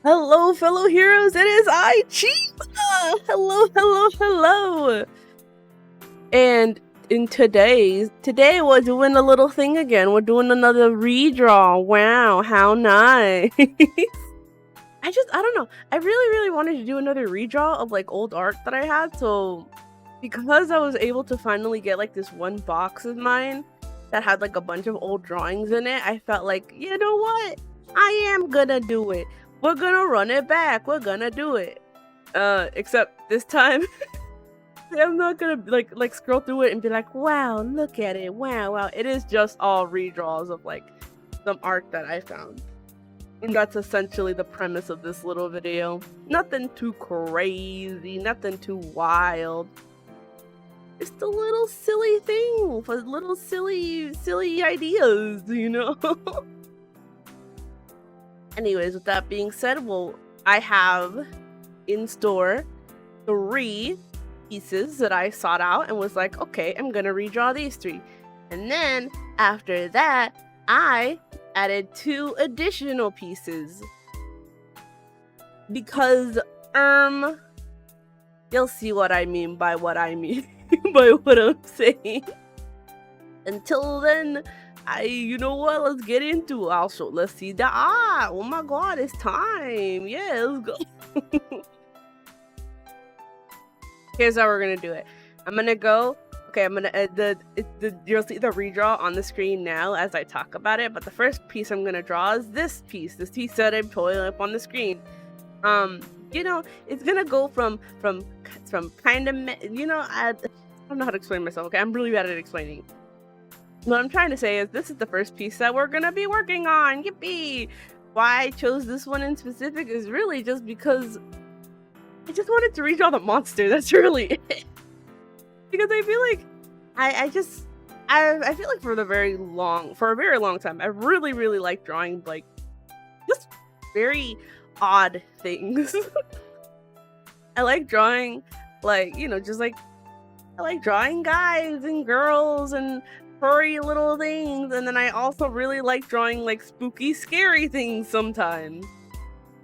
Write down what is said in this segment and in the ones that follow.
Hello, fellow heroes. It is I, CHIMA. Hello. And today we're doing a little thing again. We're doing another redraw. Wow, how nice. I don't know. I really wanted to do another redraw of like old art that I had. So because I was able to finally get like this one box of mine that had like a bunch of old drawings in it, I felt like, you know what? I am gonna do it. We're gonna run it back. We're gonna do it. Except this time, I'm not gonna like scroll through it and be like, wow, look at it. Wow. It is just all redraws of like some art that I found. And that's essentially the premise of this little video. Nothing too crazy, nothing too wild. Just a little silly thing for little silly ideas, you know? Anyways, with that being said, I have in store 3 pieces that I sought out and was like, okay, I'm gonna redraw these 3. And then after that, I added 2 additional pieces. Because, you'll see what I mean by what I mean by what I'm saying. Until then, you know what, let's get into it. Let's see the art. Oh my god, it's time. Yeah, let's go. Here's how we're gonna do it. I'm gonna go, okay, I'm gonna, you'll see the redraw on the screen now as I talk about it, but the first piece I'm gonna draw is this piece that I'm pulling up on the screen. You know, it's gonna go from kind of, you know, I don't know how to explain myself, okay? I'm really bad at explaining. What I'm trying to say is this is the first piece that we're gonna be working on. Yippee! Why I chose this one in specific is really just because I just wanted to redraw the monster. That's really it. Because I feel like I feel like for a very long time I really like drawing like just very odd things. I like drawing like, you know, just like I like drawing guys and girls and furry little things, and then I also really like drawing like spooky, scary things sometimes.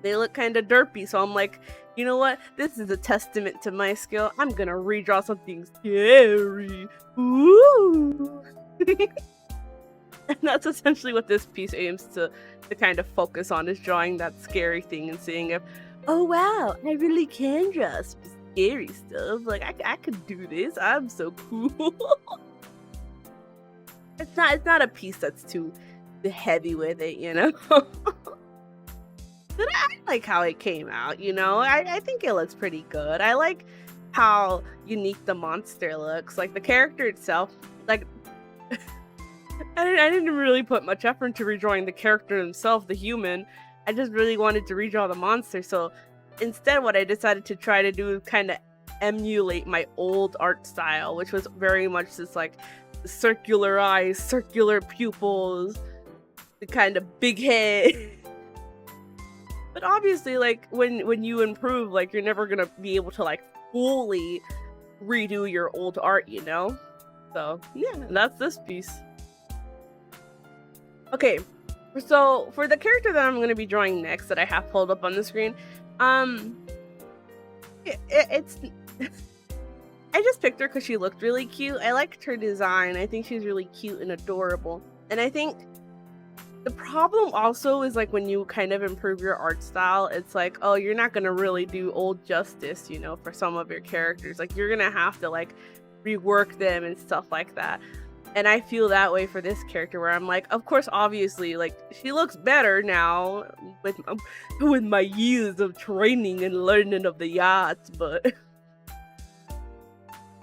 They look kind of derpy, so I'm like, you know what? This is a testament to my skill. I'm gonna redraw something scary. Ooh! And that's essentially what this piece aims to kind of focus on, is drawing that scary thing and seeing if, oh wow, I really can draw scary stuff. Like I could do this. I'm so cool. It's not a piece that's too heavy with it, you know? But I like how it came out, you know? I think it looks pretty good. I like how unique the monster looks. Like the character itself, like I didn't really put much effort into redrawing the character himself, the human. I just really wanted to redraw the monster. So instead what I decided to try to do is kind of emulate my old art style, which was very much just like circular eyes, circular pupils, the kind of big head. But obviously, like when you improve, like you're never gonna be able to like fully redo your old art, you know? So yeah, that's this piece. Okay, so for the character that I'm gonna be drawing next that I have pulled up on the screen, it's I just picked her because she looked really cute. I liked her design. I think she's really cute and adorable. And I think the problem also is like when you kind of improve your art style, it's like, oh, you're not going to really do old justice, you know, for some of your characters. Like you're going to have to like rework them and stuff like that. And I feel that way for this character where I'm like, of course, obviously, like she looks better now with my years of training and learning of the yachts, but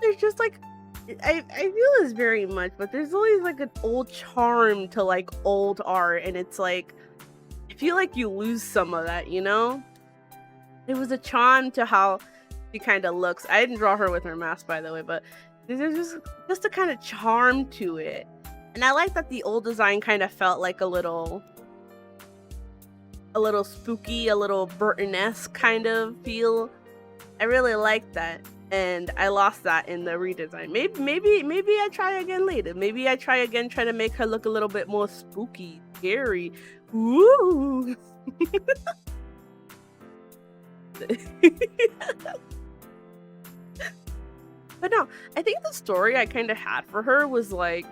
there's just like I feel this very much, but there's always like an old charm to like old art, and it's like I feel like you lose some of that, you know? There was a charm to how she kind of looks. I didn't draw her with her mask, by the way, but there's just a kind of charm to it. And I like that the old design kind of felt like a little spooky, a little Burton-esque kind of feel. I really like that. And I lost that in the redesign. Maybe I try again later. Maybe I try again, try to make her look a little bit more spooky, scary. Ooh. But no, I think the story I kind of had for her was like,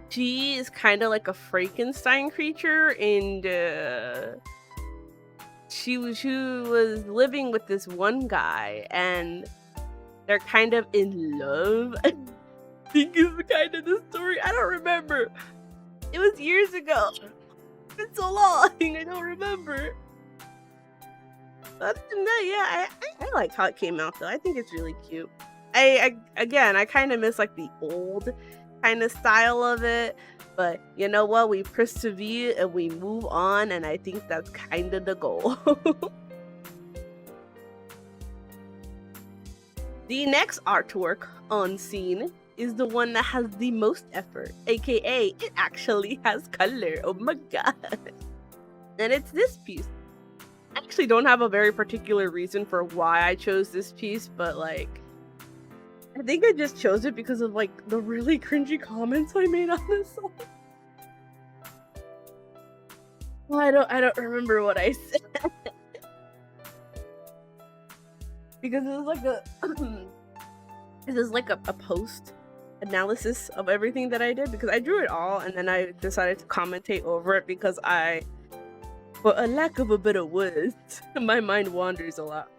she is kind of like a Frankenstein creature, and she was living with this one guy, and they're kind of in love. I think is kind of the story. I don't remember. It was years ago. It's been so long. I don't remember. Other than that, yeah, I like how it came out though. I think it's really cute. I kind of miss like the old kind of style of it, but you know what? We persevere and we move on, and I think that's kind of the goal. The next artwork on scene is the one that has the most effort, aka it actually has color. Oh my god. And it's this piece. I actually don't have a very particular reason for why I chose this piece, but like, I think I just chose it because of like the really cringy comments I made on this song. Well, I don't remember what I said. Because it was like this is like a post analysis of everything that I did, because I drew it all and then I decided to commentate over it because for a lack of a better words, my mind wanders a lot.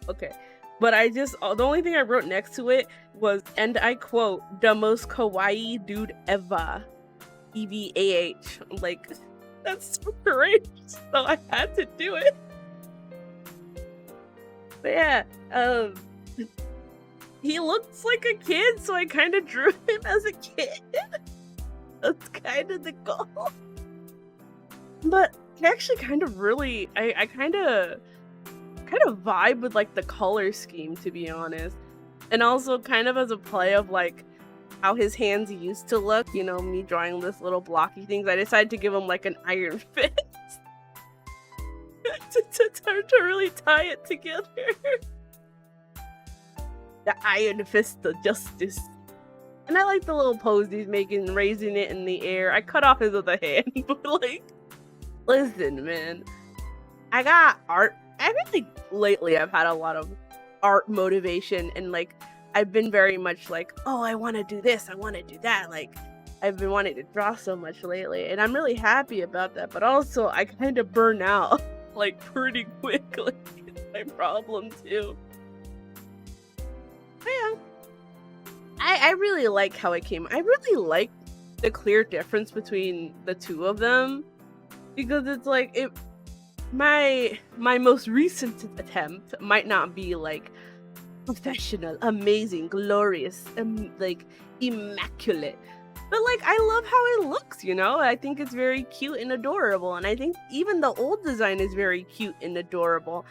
Okay. But the only thing I wrote next to it was, and I quote, "the most kawaii dude ever." EVAH. I'm like, that's so great. So I had to do it. But yeah, he looks like a kid, so I kind of drew him as a kid. That's kind of the goal. But I actually kind of really, I kind of vibe with like the color scheme, to be honest, and also kind of as a play of like how his hands used to look, you know, me drawing this little blocky things. I decided to give him like an iron fist to really tie it together. The iron fist of justice. And I like the little pose he's making, raising it in the air. I cut off his other hand, but like, listen, man, I got art. I think lately I've had a lot of art motivation, and like I've been very much like, oh, I want to do this, I want to do that. Like I've been wanting to draw so much lately, and I'm really happy about that. But also I kind of burn out like pretty quickly. It's my problem too. But yeah, I really like how it came. I really like the clear difference between the two of them, because it's like my most recent attempt might not be like professional, amazing, glorious, like immaculate, but like I love how it looks, you know. I think it's very cute and adorable, and I think even the old design is very cute and adorable,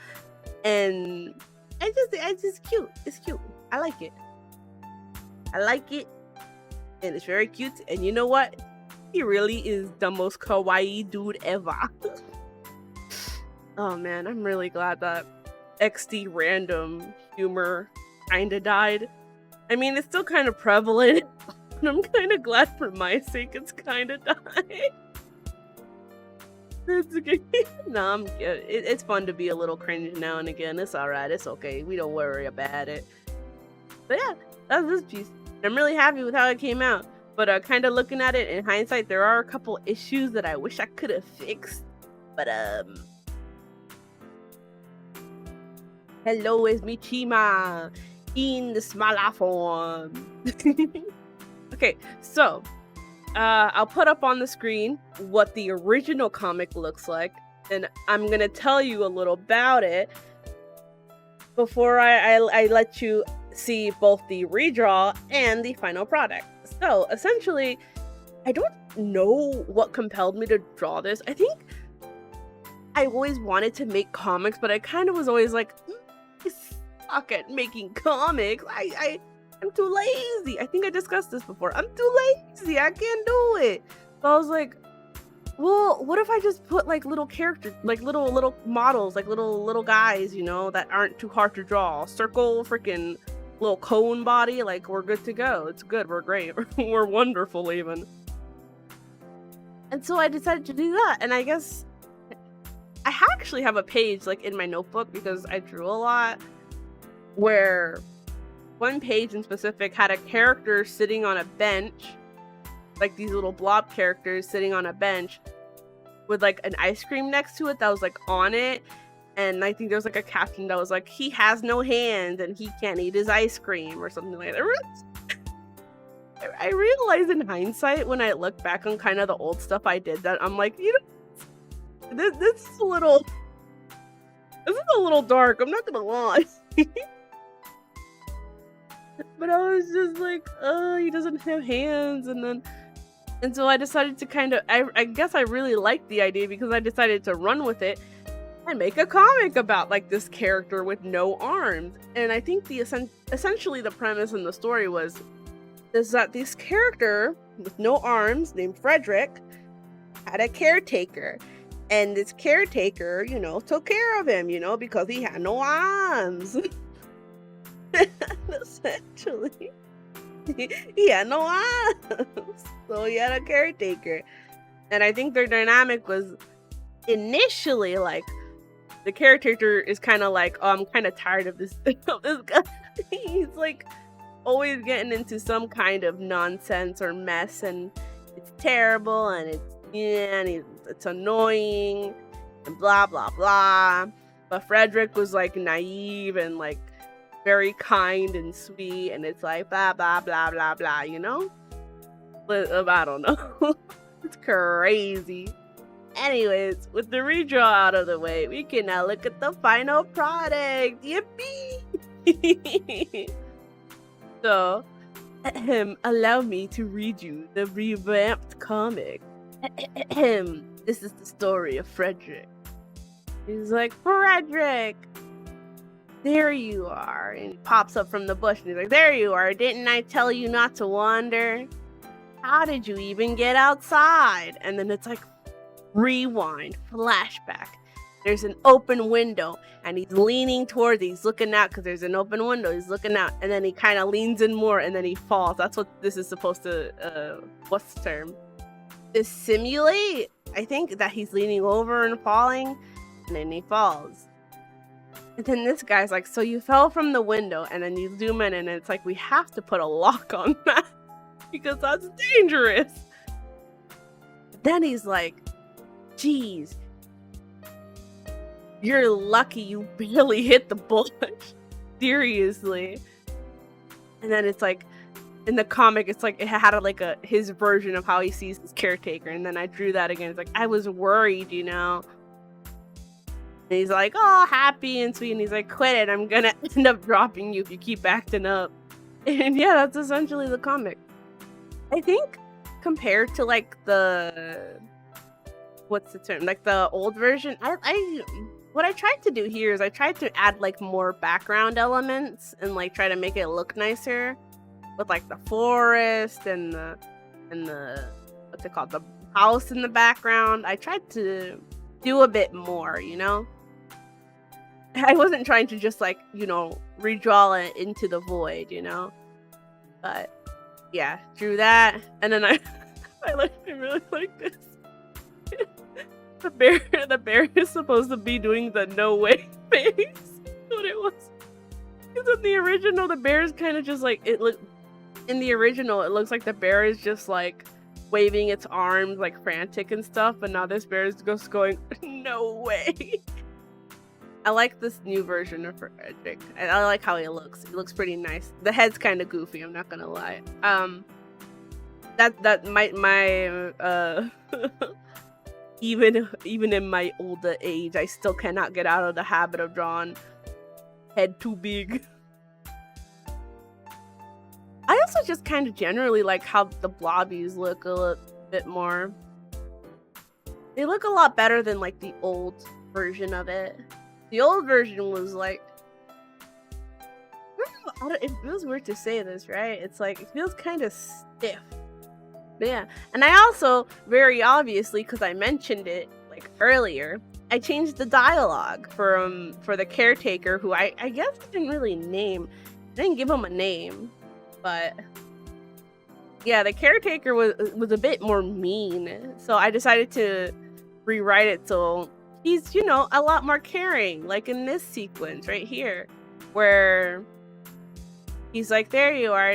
and it's just cute. It's cute. I like it, and it's very cute. And you know what? He really is the most kawaii dude ever. Oh man, I'm really glad that XD random humor kinda died. I mean, it's still kind of prevalent, but I'm kind of glad for my sake it's kind of died. It's okay. No, I'm good. It's fun to be a little cringe now and again. It's alright. It's okay. We don't worry about it. But yeah, that's this piece. I'm really happy with how it came out. But kind of looking at it in hindsight, there are a couple issues that I wish I could have fixed. But hello, it's me, CHIMA, in the smaller form. Okay, so I'll put up on the screen what the original comic looks like, and I'm gonna tell you a little about it before I let you see both the redraw and the final product. So essentially, I don't know what compelled me to draw this. I think I always wanted to make comics, but I kind of was always like, I suck at making comics. I'm too lazy. I think I discussed this before. I'm too lazy. I can't do it. So I was like, well, what if I just put like little characters, like little models, like little guys, you know, that aren't too hard to draw. Circle, freaking little cone body, like we're good to go. It's good. We're great. We're wonderful even. And so I decided to do that. And I guess I have actually have a page like in my notebook because I drew a lot, where one page in specific had a character sitting on a bench, like these little blob characters sitting on a bench with like an ice cream next to it that was like on it. And I think there was like a caption that was like, he has no hands and he can't eat his ice cream or something like that. I realized in hindsight when I look back on kind of the old stuff I did that I'm like, you know, this is a little dark, I'm not gonna lie. But I was just like, oh, he doesn't have hands. And so I decided to kind of, I guess I really liked the idea because I decided to run with it and make a comic about like this character with no arms. And I think essentially the premise in the story is that this character with no arms named Frederick had a caretaker. And this caretaker, you know, took care of him, you know, because he had no arms. Essentially, he had no arms, so he had a caretaker. And I think their dynamic was initially like the caretaker is kind of like, oh, I'm kind of tired of this guy. He's like always getting into some kind of nonsense or mess, and it's terrible, and it's annoying, and blah blah blah. But Frederick was like naive and like very kind and sweet, and it's like blah blah blah blah blah, you know? But I don't know. It's crazy. Anyways, with the redraw out of the way, we can now look at the final product. Yippee! So, allow me to read you the revamped comic. This is the story of Frederick. He's like, Frederick! There you are. And he pops up from the bush and he's like, there you are. Didn't I tell you not to wander? How did you even get outside? And then it's like, rewind, flashback. There's an open window and he's leaning towards it. He's looking out because there's an open window. He's looking out and then he kind of leans in more and then he falls. That's what this is supposed to, what's the term? To simulate, I think, that he's leaning over and falling, and then he falls. And then this guy's like, so you fell from the window, and then you zoom in and it's like, we have to put a lock on that because that's dangerous. Then he's like, geez, you're lucky you barely hit the bush. Seriously. And then it's like, in the comic, it's like it had his version of how he sees his caretaker, and then I drew that again. It's like, I was worried, you know. And he's like, oh, happy and sweet, and he's like, quit it, I'm gonna end up dropping you if you keep acting up. And yeah, that's essentially the comic. I think compared to like the, what's the term, like the old version, what I tried to do here is I tried to add like more background elements and like try to make it look nicer with like the forest and the what's it called, the house in the background. I tried to do a bit more, you know. I wasn't trying to just like, you know, redraw it into the void, you know. But yeah, drew that, and then I really like this. The bear is supposed to be doing the no way face. That's what it was. Because in the original, the bear is kind of just like, in the original, it looks like the bear is just like waving its arms like frantic and stuff, but now this bear is just going, no way. I like this new version of Frederick. I like how he looks. He looks pretty nice. The head's kind of goofy, I'm not gonna lie. That my even in my older age, I still cannot get out of the habit of drawing head too big. I also just kind of generally like how the blobbies look a little bit more. They look a lot better than like the old version of it. The old version was like, I don't know, it feels weird to say this, right? It's like, it feels kind of stiff. But yeah, and I also, very obviously, because I mentioned it like earlier, I changed the dialogue for the caretaker, who I guess I didn't really name. I didn't give him a name, but yeah, the caretaker was a bit more mean. So I decided to rewrite it so he's, you know, a lot more caring, like in this sequence right here, where he's like, there you are,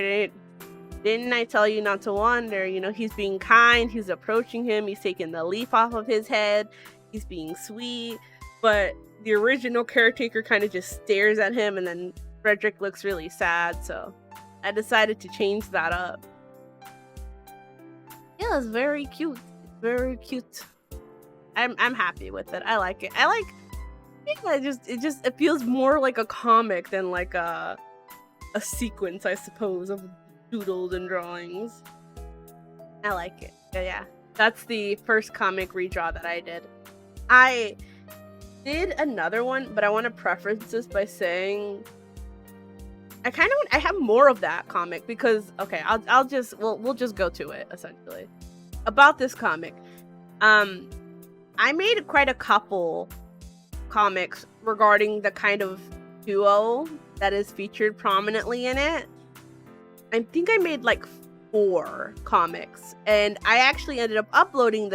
didn't I tell you not to wander? You know, he's being kind, he's approaching him, he's taking the leaf off of his head, he's being sweet, but the original caretaker kind of just stares at him, and then Frederick looks really sad, so I decided to change that up. Yeah, it's very cute. It's very cute. I'm happy with it. I like it. Yeah, it feels more like a comic than like a sequence, I suppose, of doodles and drawings. I like it. Yeah. That's the first comic redraw that I did. I did another one, but I want to preface this by saying I have more of that comic because okay, we'll just go to it essentially. About this comic. I made quite a couple comics regarding the kind of duo that is featured prominently in it. I think I made like 4 comics, and I actually ended up uploading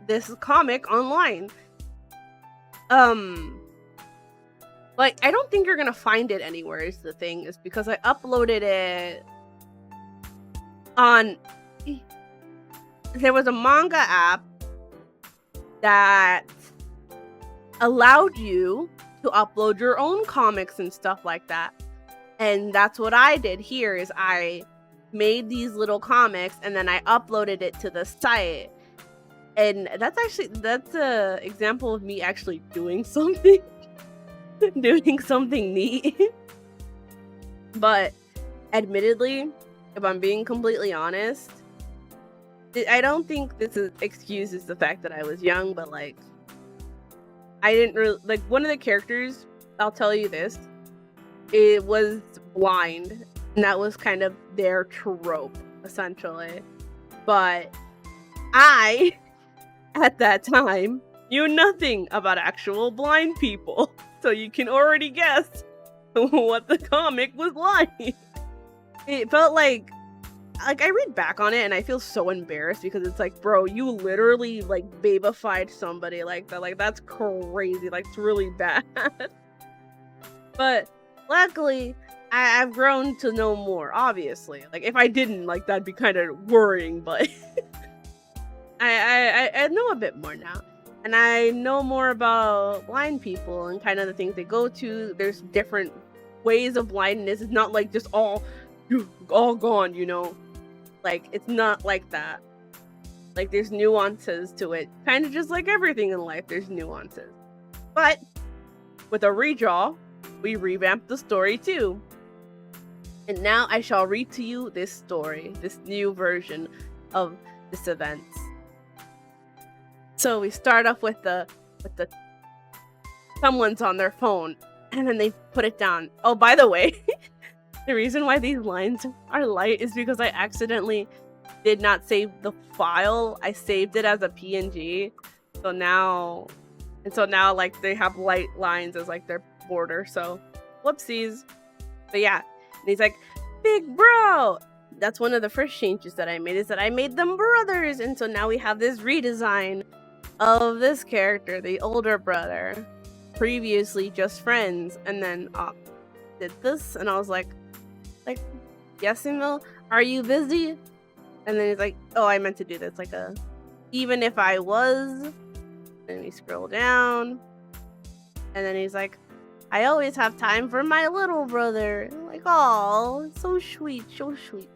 this comic online. Like, I don't think you're gonna find it anywhere is the thing, is because I uploaded it on... There was a manga app that allowed you to upload your own comics and stuff like that. And that's what I did here, is I made these little comics and then I uploaded it to the site. And that's a example of me actually doing something. Doing something neat. But admittedly, if I'm being completely honest, I don't think this excuses the fact that I was young, but like I didn't really like one of the characters, I'll tell you this, it was blind, and that was kind of their trope essentially. But I at that time knew nothing about actual blind people. So you can already guess what the comic was like. It felt like I read back on it and I feel so embarrassed because it's like, bro, you literally like babified somebody like that. Like, that's crazy. Like, it's really bad. But luckily, I've grown to know more, obviously. Like, if I didn't, like, that'd be kind of worrying, but I know a bit more now. And I know more about blind people and kind of the things they go to. There's different ways of blindness. It's not like just all gone, you know? Like, it's not like that. Like, there's nuances to it. Kind of just like everything in life, there's nuances. But with a redraw, we revamped the story too. And now I shall read to you this story, this new version of this event. So we start off with the someone's on their phone and then they put it down. Oh, by the way, the reason why these lines are light is because I accidentally did not save the file. I saved it as a PNG. So now like they have light lines as like their border. So whoopsies. But yeah, and he's like, big bro. That's one of the first changes that I made, is that I made them brothers. And so now we have this redesign of this character, the older brother, previously just friends, and then did this, and I was like, yes, Emil, are you busy? And then he's like, oh, I meant to do this, like even if I was. Then we scroll down, and then he's like, I always have time for my little brother. I'm like, oh, so sweet, so sweet.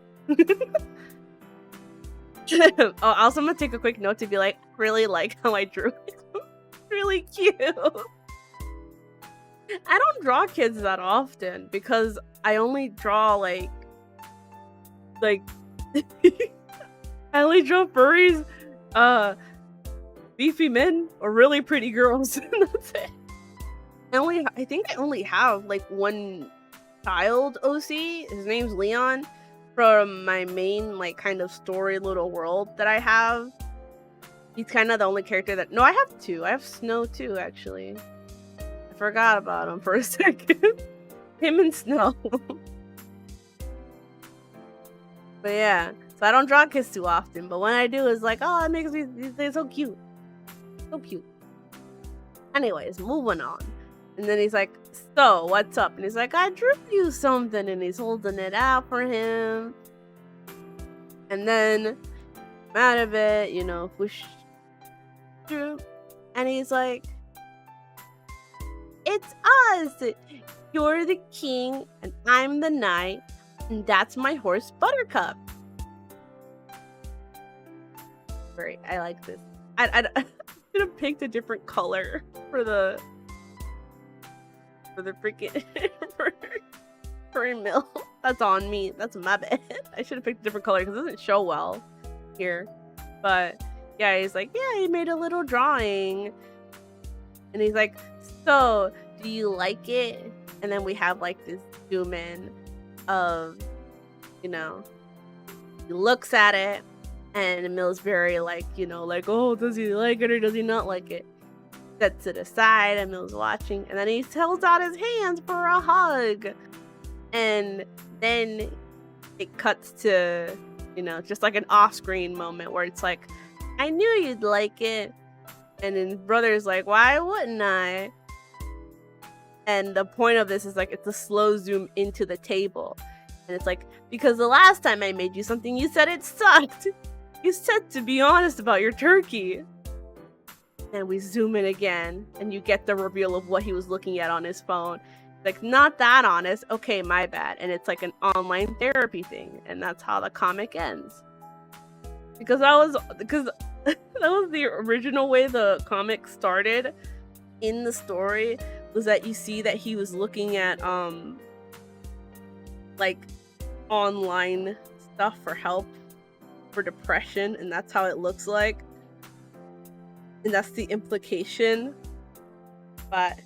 Oh, also, I'm gonna take a quick note to be like, really like how I drew it. Really cute. I don't draw kids that often because I only draw like I only draw furries, beefy men, or really pretty girls. That's it. I think I only have like one child OC. His name's Leon. From my main like kind of story little world that I have. He's kind of the only character that... No, I have 2. I have Snow too, actually. I forgot about him for a second. Him and Snow. But yeah, so I don't draw kids too often, but when I do, it's like, oh, it makes me... They're so cute. So cute. Anyways, moving on. And then he's like, so what's up? And he's like, I drew you something, and he's holding it out for him. And then out of it, you know, whoosh, drew, and he's like, it's us. You're the king, and I'm the knight, and that's my horse Buttercup. Great, I like this. I should have picked a different color for the freaking for Emil. That's on me. That's my bad. I should have picked a different color because it doesn't show well here. But yeah, he's like, yeah, he made a little drawing, and he's like, so do you like it? And then we have like this zoom in of, you know, he looks at it, and Emil's very like, you know, like, oh, does he like it or does he not like it? Sets it aside, Emil's watching, and then he holds out his hands for a hug. And then it cuts to, you know, just like an off-screen moment where it's like, I knew you'd like it. And then brother's like, why wouldn't I? And the point of this is like, it's a slow zoom into the table. And it's like, because the last time I made you something, you said it sucked. You said to be honest about your turkey. And we zoom in again, and you get the reveal of what he was looking at on his phone. Like, not that honest. Okay, my bad. And it's like an online therapy thing, and that's how the comic ends. Because that was the original way the comic started in the story, was that you see that he was looking at like online stuff for help for depression, and that's how it looks like. And that's the implication. But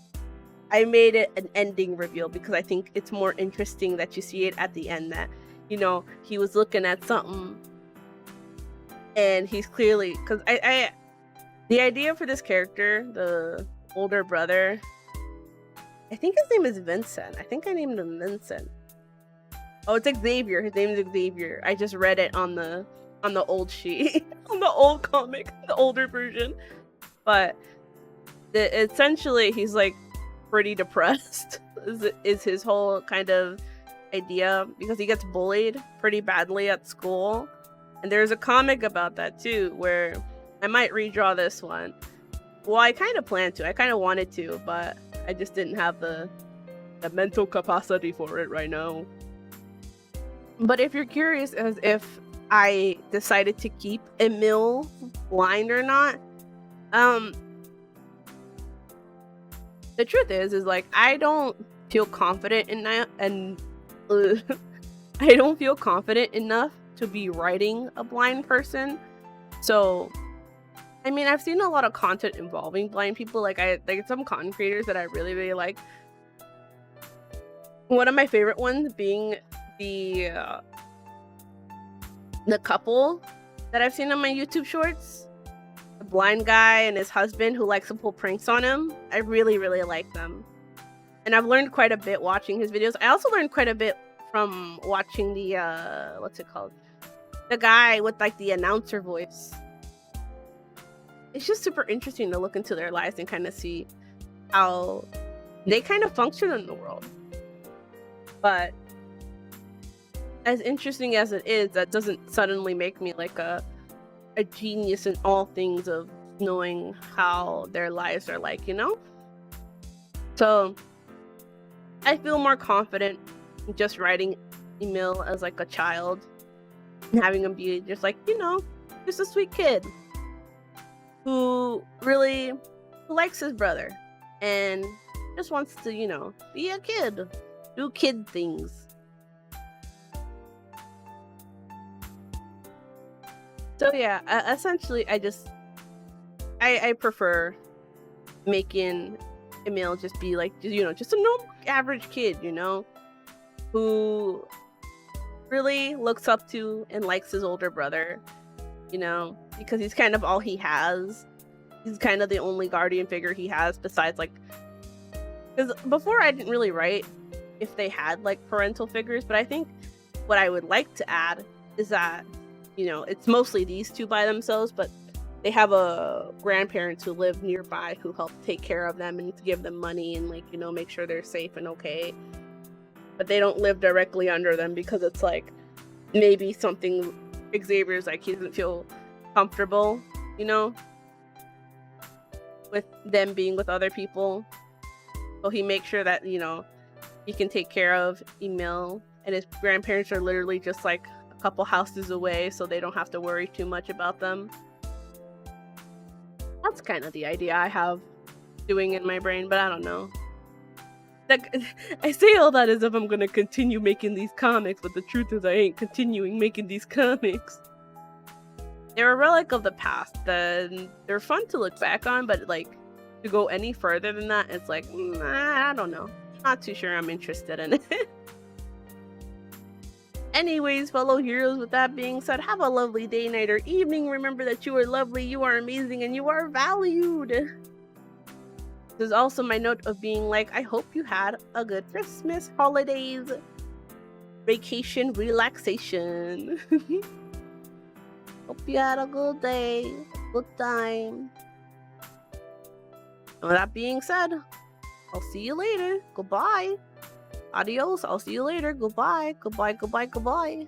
I made it an ending reveal because I think it's more interesting that you see it at the end, that, you know, he was looking at something and he's clearly, because I the idea for this character, the older brother, I think his name is Vincent. I think I named him Vincent. Oh, it's Xavier. His name is Xavier. I just read it on the old sheet, on the old comic, the older version. But essentially, he's like pretty depressed. is his whole kind of idea, because he gets bullied pretty badly at school. And there's a comic about that too, where I might redraw this one. Well, I kind of planned to. I kind of wanted to, but I just didn't have the mental capacity for it right now. But if you're curious as if I decided to keep Emil blind or not, the truth is like, I don't feel confident in that, and I don't feel confident enough to be writing a blind person. So I mean, I've seen a lot of content involving blind people. Like some content creators that I really like. One of my favorite ones being the couple that I've seen on my YouTube shorts. The blind guy and his husband who likes to pull pranks on him. I really like them. And I've learned quite a bit watching his videos. I also learned quite a bit from watching the what's it called? The guy with like the announcer voice. It's just super interesting to look into their lives and kind of see how they kind of function in the world. But as interesting as it is, that doesn't suddenly make me like a genius in all things of knowing how their lives are like, you know? So I feel more confident in just writing Emil as like a child and having him be just like, you know, just a sweet kid who really likes his brother and just wants to, you know, be a kid, do kid things. So yeah, essentially I prefer making Emil just be like, you know, just a normal average kid, you know, who really looks up to and likes his older brother, you know, because he's kind of all he has. He's kind of the only guardian figure he has besides like, because before I didn't really write if they had like parental figures, but I think what I would like to add is that, you know, it's mostly these two by themselves, but they have a grandparents who live nearby who help take care of them and give them money and, like, you know, make sure they're safe and okay. But they don't live directly under them because it's like maybe something Xavier's like he doesn't feel comfortable, you know, with them being with other people. So he makes sure that, you know, he can take care of Emil, and his grandparents are literally just like a couple houses away, so they don't have to worry too much about them. That's kind of the idea I have doing in my brain, but I don't know. Like, I say all that as if I'm gonna continue making these comics, but the truth is I ain't continuing making these comics. They're a relic of the past. They're fun to look back on, but like to go any further than that, it's like, I don't know. Not too sure I'm interested in it. Anyways, fellow heroes, with that being said, have a lovely day, night, or evening. Remember that you are lovely, you are amazing, and you are valued. There's also my note of being like, I hope you had a good Christmas, holidays, vacation, relaxation. Hope you had a good day, good time. And with that being said, I'll see you later. Goodbye. Adios. I'll see you later. Goodbye. Goodbye. Goodbye. Goodbye.